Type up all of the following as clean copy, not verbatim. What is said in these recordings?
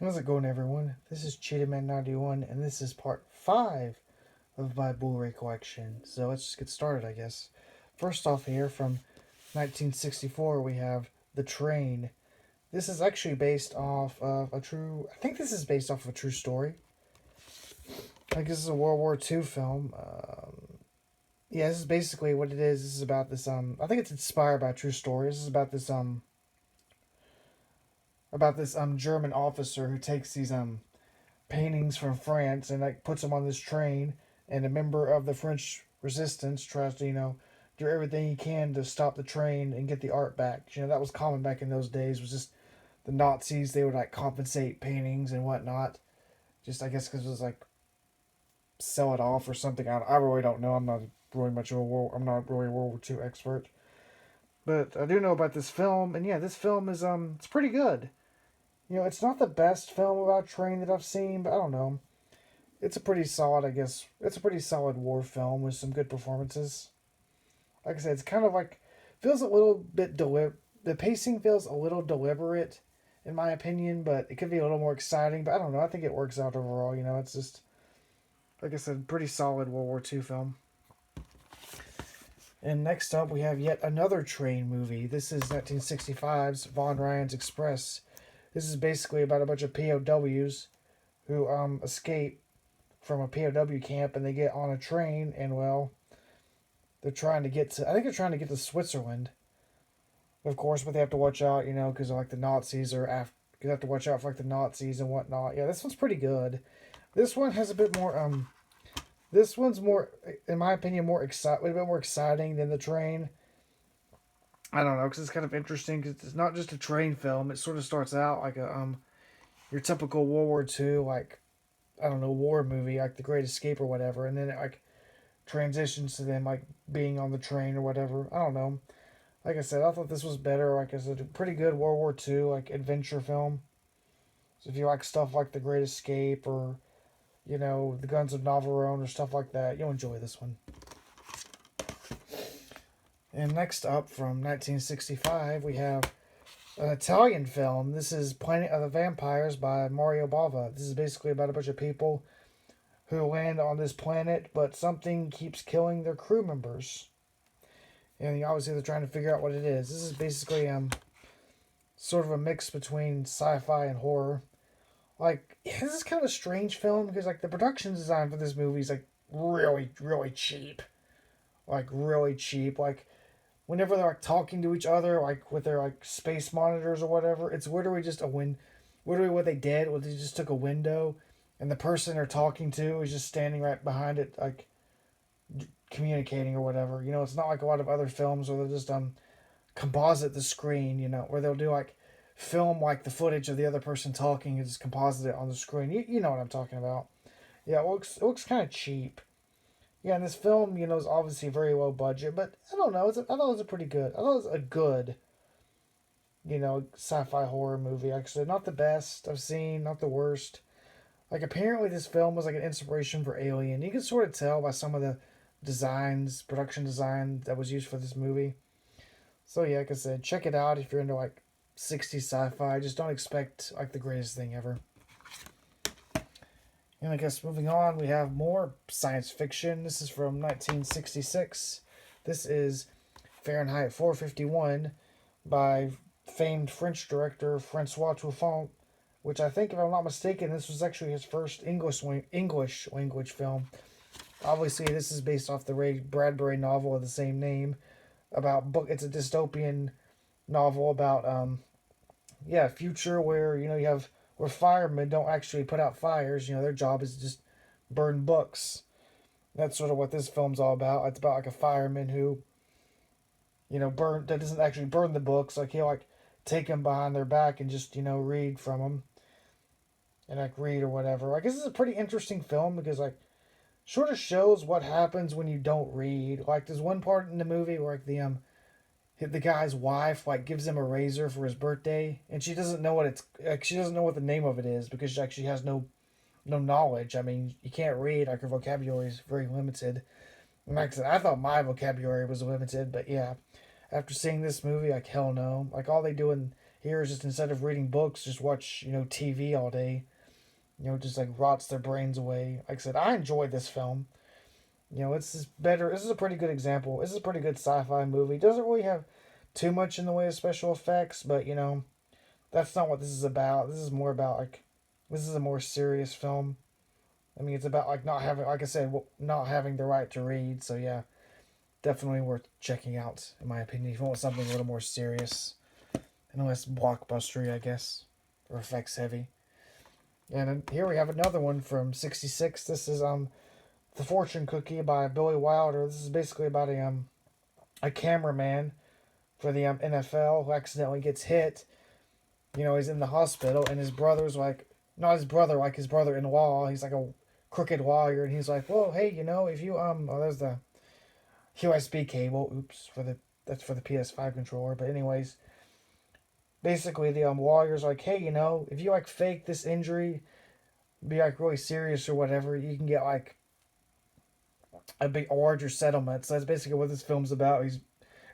How's it going, everyone? This is CheetahMan91, and this is part 5 of my Blu-Ray collection. So let's just get started, I guess. First off, here from 1964, we have The Train. This is actually based off of a true. I think this is based off of a true story. I think this is a World War II film. Yeah, this is basically what it is. This is about this. I think it's inspired by a true story. This is about this German officer who takes these paintings from France and like puts them on this train. And a member of the French resistance tries to do everything he can to stop the train and get the art back. That was common back in those days. Was just the Nazis. They would like compensate paintings and whatnot. Just I guess because it was like sell it off or something. I really don't know. I'm not really much of a I'm not really a World War II expert. But I do know about this film, and yeah, this film is it's pretty good. It's not the best film about train that I've seen, but I don't know. It's a pretty solid, I guess. It's a pretty solid war film with some good performances. Like I said, it's kind of like feels a little bit the pacing feels a little deliberate, in my opinion, but it could be a little more exciting. But I don't know. I think it works out overall. It's just like I said, pretty solid World War II film. And next up, we have yet another train movie. This is 1965's Von Ryan's Express. This is basically about a bunch of POWs who escape from a POW camp and they get on a train and well, they're trying to get to. I think they're trying to get to Switzerland. Of course, but they have to watch out, because like the Nazis are after. You have to watch out for like the Nazis and whatnot. Yeah, this one's pretty good. This one has a bit more. This one's more, in my opinion, a bit more exciting than the train. I don't know, because it's kind of interesting. Because it's not just a train film. It sort of starts out like a your typical World War II, like I don't know, war movie, like The Great Escape or whatever, and then it like transitions to them like being on the train or whatever. I don't know. Like I said, I thought this was better. Like I said, a pretty good World War II like adventure film. So if you like stuff like The Great Escape or The Guns of Navarone or stuff like that, you'll enjoy this one. And next up from 1965, we have an Italian film. This is Planet of the Vampires by Mario Bava. This is basically about a bunch of people who land on this planet, but something keeps killing their crew members. And obviously they're trying to figure out what it is. This is basically sort of a mix between sci-fi and horror. Like, yeah, this is kind of a strange film because like the production design for this movie is like really, really cheap. Like really cheap. Like whenever they're like talking to each other, like with their like space monitors or whatever, it's literally just a win. Literally, what they did was they just took a window, and the person they're talking to is just standing right behind it, like communicating or whatever. It's not like a lot of other films where they'll just composite the screen. Where they'll do like film like the footage of the other person talking and just composite it on the screen. You know what I'm talking about. Yeah, it looks kind of cheap. Yeah, and this film, is obviously very low budget, but I don't know. I thought it was a pretty good. I thought it was a good, sci-fi horror movie. Like I said, not the best I've seen, not the worst. Like apparently, this film was like an inspiration for Alien. You can sort of tell by some of the production design that was used for this movie. So yeah, like I said, check it out if you're into like 60s sci-fi. Just don't expect like the greatest thing ever. And I guess moving on, we have more science fiction. This is from 1966. This is Fahrenheit 451 by famed French director Francois Truffaut, which I think, if I'm not mistaken, this was actually his first English language film. Obviously, this is based off the Ray Bradbury novel of the same name. It's a dystopian novel about future where you have where firemen don't actually put out fires. Their job is to just burn books. That's sort of what this film's all about. It's about like a fireman who burn that doesn't actually burn the books. Like he'll like take them behind their back and just read from them and like read or whatever. I guess it's a pretty interesting film because like sort of shows what happens when you don't read. Like there's one part in the movie where like the guy's wife like gives him a razor for his birthday, and she doesn't know she doesn't know what the name of it is because she has no knowledge. I mean, you can't read, like her vocabulary is very limited. And like I said, I thought my vocabulary was limited, but yeah, after seeing this movie, like hell no, like all they do here is just instead of reading books, just watch, TV all day. Just like rots their brains away. Like I said, I enjoyed this film. It's just better. This is a pretty good example. This is a pretty good sci-fi movie. It doesn't really have too much in the way of special effects, but that's not what this is about. This is more about like, this is a more serious film. I mean, it's about like not having, like I said, not having the right to read. So yeah, definitely worth checking out, in my opinion. If you want something a little more serious and less blockbustery, I guess, or effects heavy. And then here we have another one from '66. This is The Fortune Cookie by Billy Wilder. This is basically about a cameraman for the NFL who accidentally gets hit. He's in the hospital, and his brother's like, not his brother, like his brother-in-law. He's like a crooked lawyer, and he's like, well, hey, if you oh, there's the USB cable. Oops, that's for the PS5 controller. But anyways, basically the lawyer's like, hey, if you like fake this injury, be like really serious or whatever, you can get like a larger settlement. So that's basically what this film's about. He's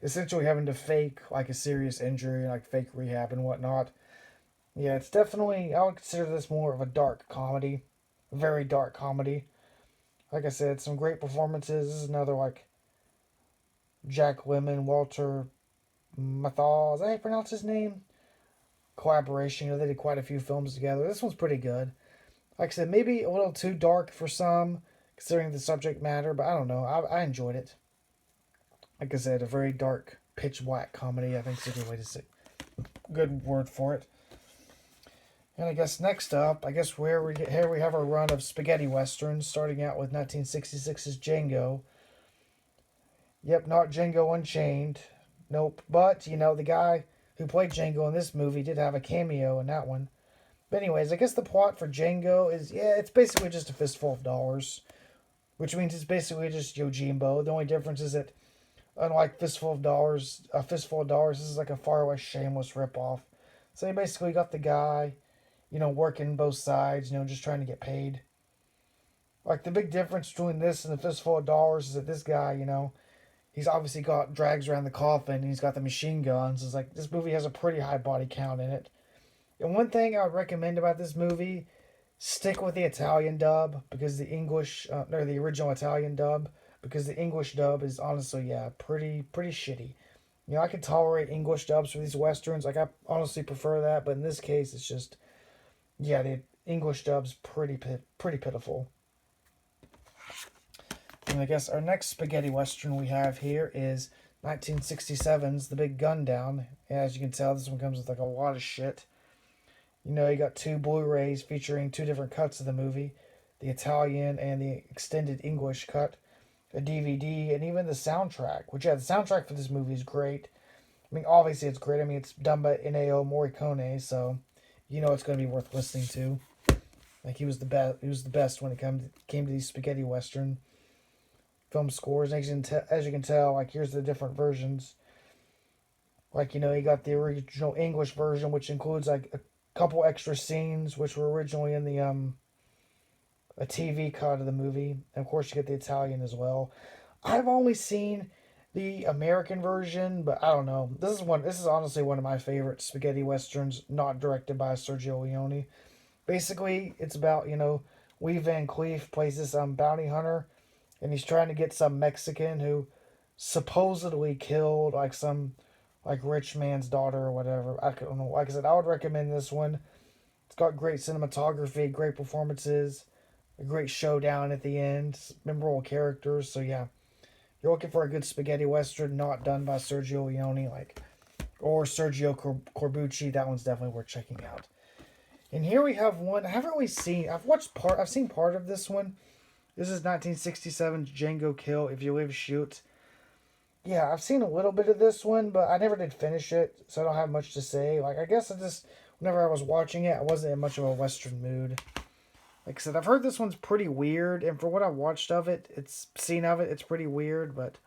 essentially having to fake like a serious injury and like fake rehab and whatnot. Yeah, it's definitely, I would consider this more of a dark comedy, very dark comedy. Like I said, some great performances. This is another like Jack Lemmon, Walter Matthau, is that how you pronounce his name? Collaboration. They did quite a few films together. This one's pretty good. Like I said, maybe a little too dark for some, considering the subject matter, but I don't know. I enjoyed it. Like I said, a very dark, pitch black comedy, I think is a good way to say, good word for it. And I guess next up, here we have our run of spaghetti westerns, starting out with 1966's Django. Yep, not Django Unchained. Nope. But, the guy who played Django in this movie did have a cameo in that one. But anyways, I guess the plot for Django is, it's basically just a fistful of dollars. Which means it's basically just Yojimbo. The only difference is that, unlike a fistful of dollars, this is like a far less shameless ripoff. So you basically got the guy, working both sides, just trying to get paid. Like, the big difference between this and the fistful of dollars is that this guy, he's obviously got drags around the coffin, and he's got the machine guns. It's like, this movie has a pretty high body count in it. And one thing I would recommend about this movie, stick with the Italian dub, because the original Italian dub, because the English dub is honestly, pretty shitty. I can tolerate English dubs for these westerns. Like, I honestly prefer that, but in this case, it's just, the English dub's pretty pitiful. And I guess our next spaghetti western we have here is 1967's The Big Gun Down. As you can tell, this one comes with like a lot of shit. You got 2 Blu-rays featuring 2 different cuts of the movie, the Italian and the extended English cut, a DVD, and even the soundtrack. Which, the soundtrack for this movie is great. I mean, obviously it's great. I mean, it's done by Ennio Morricone, so it's going to be worth listening to. Like, he was the best. He was the best when it came to these spaghetti western film scores. As you can tell, like, here's the different versions. Like, you got the original English version, which includes like a couple extra scenes, which were originally in the a TV cut of the movie. And of course, you get the Italian as well. I've only seen the American version, but I don't know. This is honestly one of my favorite spaghetti westerns, not directed by Sergio Leone. Basically, it's about, Lee Van Cleef plays this bounty hunter, and he's trying to get some Mexican who supposedly killed like some like rich man's daughter or whatever. I don't know. Like I said, I would recommend this one. It's got great cinematography, great performances, a great showdown at the end, memorable characters. So yeah, you're looking for a good spaghetti western not done by Sergio Leone, or Sergio Corbucci. That one's definitely worth checking out. And here we have one I haven't really seen. I've seen part of this one. This is 1967's Django Kill, If You Live, Shoot. Yeah, I've seen a little bit of this one, but I never did finish it, so I don't have much to say. Like, I guess whenever I was watching it, I wasn't in much of a Western mood. Like I said, I've heard this one's pretty weird, and for what I watched of it, it's pretty weird, but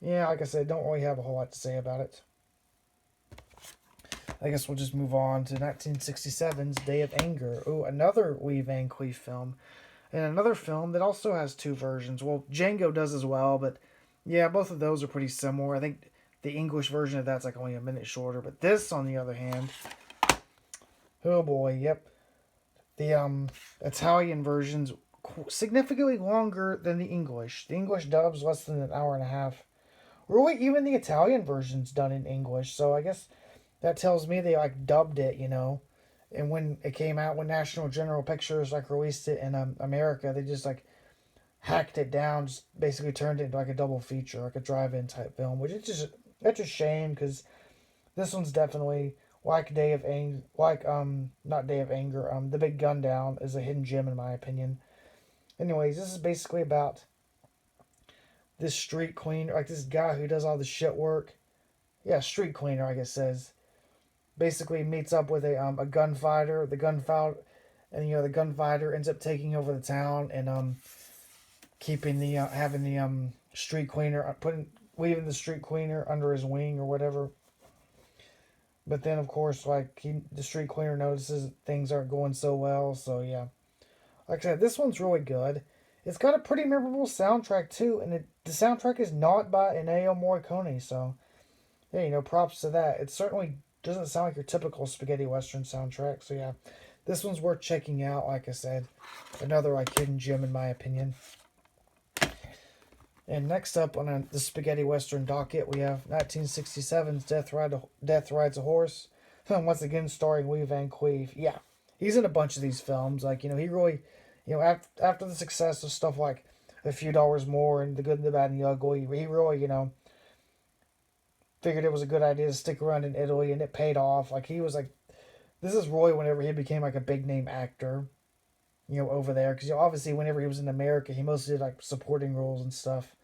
yeah, like I said, don't really have a whole lot to say about it. I guess we'll just move on to 1967's Day of Anger. Oh, another Lee Van Cleef film. And another film that also has 2 versions. Well, Django does as well, but yeah, both of those are pretty similar. I think the English version of that's like only a minute shorter. But this, on the other hand, oh boy, yep, the Italian version's significantly longer than the English. The English dub's less than an hour and a half. Really, even the Italian version's done in English. So I guess that tells me they like dubbed it, you know. And when it came out, when National General Pictures like released it in America, they just like hacked it down, just basically turned it into like a double feature, like a drive-in type film, which is just that's a shame because this one's definitely like Day of Anger, like not Day of Anger, The Big Gun Down is a hidden gem in my opinion. Anyways, this is basically about this street cleaner, like this guy who does all the shit work. Yeah, street cleaner, I guess says. Basically meets up with a gunfighter. The gunfighter, and the gunfighter ends up taking over the town and keeping the having the street cleaner leaving the street cleaner under his wing or whatever. But then of course like the street cleaner notices things aren't going so well. So yeah, like I said, this one's really good. It's got a pretty memorable soundtrack too, and the soundtrack is not by Ennio Morricone. So yeah, props to that. It certainly doesn't sound like your typical spaghetti western soundtrack. So yeah, this one's worth checking out. Like I said, another like hidden gem in my opinion. And next up on the spaghetti western docket, we have 1967's Death Rides a Horse. Once again, starring Lee Van Cleef. Yeah, he's in a bunch of these films. Like he really, after the success of stuff like A Few Dollars More and The Good, the Bad, and the Ugly, he really, figured it was a good idea to stick around in Italy, and it paid off. Like he was like, this is really whenever he became like a big name actor, over there. Because obviously, whenever he was in America, he mostly did like supporting roles and stuff.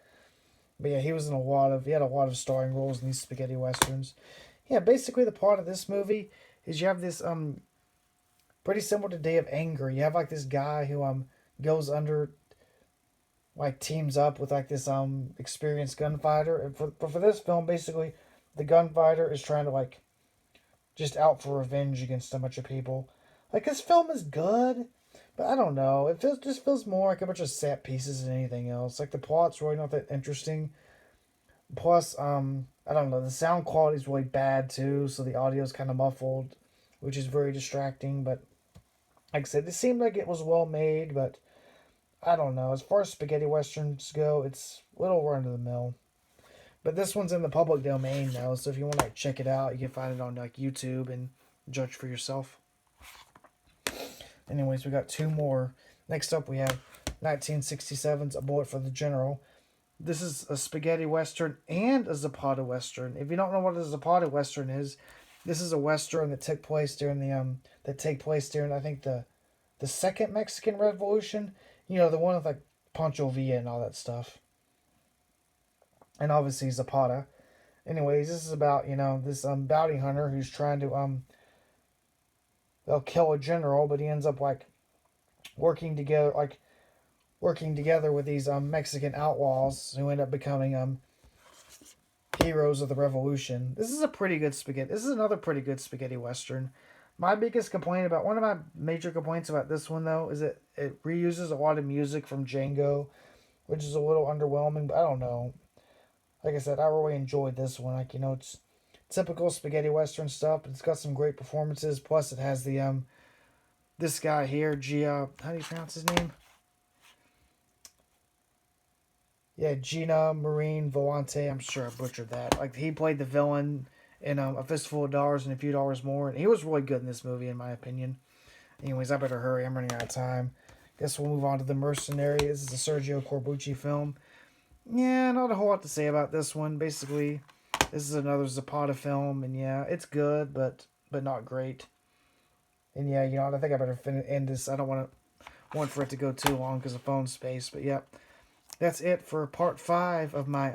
But yeah, he had a lot of starring roles in these spaghetti westerns. Yeah, basically the plot of this movie is you have this pretty similar to Day of Anger. You have like this guy who goes under, like teams up with like this experienced gunfighter. And for this film, basically, the gunfighter is trying to like just out for revenge against a bunch of people. Like this film is good, but I don't know. Just feels more like a bunch of set pieces than anything else. Like the plot's really not that interesting. Plus, I don't know. The sound quality is really bad too, so the audio's kind of muffled, which is very distracting. But like I said, it seemed like it was well made, but I don't know. As far as spaghetti westerns go, it's a little run of the mill. But this one's in the public domain now, so if you want to like check it out, you can find it on like YouTube and judge for yourself. Anyways, we got two more. Next up, we have 1967's A Bullet for the General. This is a spaghetti western and a Zapata western. If you don't know what a Zapata western is, this is a western that took place during I think the second Mexican Revolution. The one with like Pancho Villa and all that stuff. And obviously Zapata. Anyways, this is about, this bounty hunter who's trying to they'll kill a general, but he ends up like working together with these Mexican outlaws who end up becoming heroes of the revolution. This is another pretty good spaghetti western. One of my major complaints about this one though is that it reuses a lot of music from Django, which is a little underwhelming, but I don't know. Like I said, I really enjoyed this one. Like, it's typical spaghetti western stuff, but it's got some great performances. Plus it has the this guy here, how do you pronounce his name? Yeah, Gina Marine Volante. I'm sure I butchered that. Like he played the villain in A Fistful of Dollars and A Few Dollars More, and he was really good in this movie, in my opinion. Anyways, I better hurry. I'm running out of time. Guess we'll move on to The Mercenaries. This is a Sergio Corbucci film. Yeah, not a whole lot to say about this one. Basically, this is another Zapata film, and yeah, it's good, but not great. And yeah, I think I better end this. I don't want for it to go too long because of phone space. But yeah, that's it for part 5 of my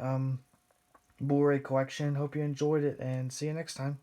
Blu-ray collection. Hope you enjoyed it, and see you next time.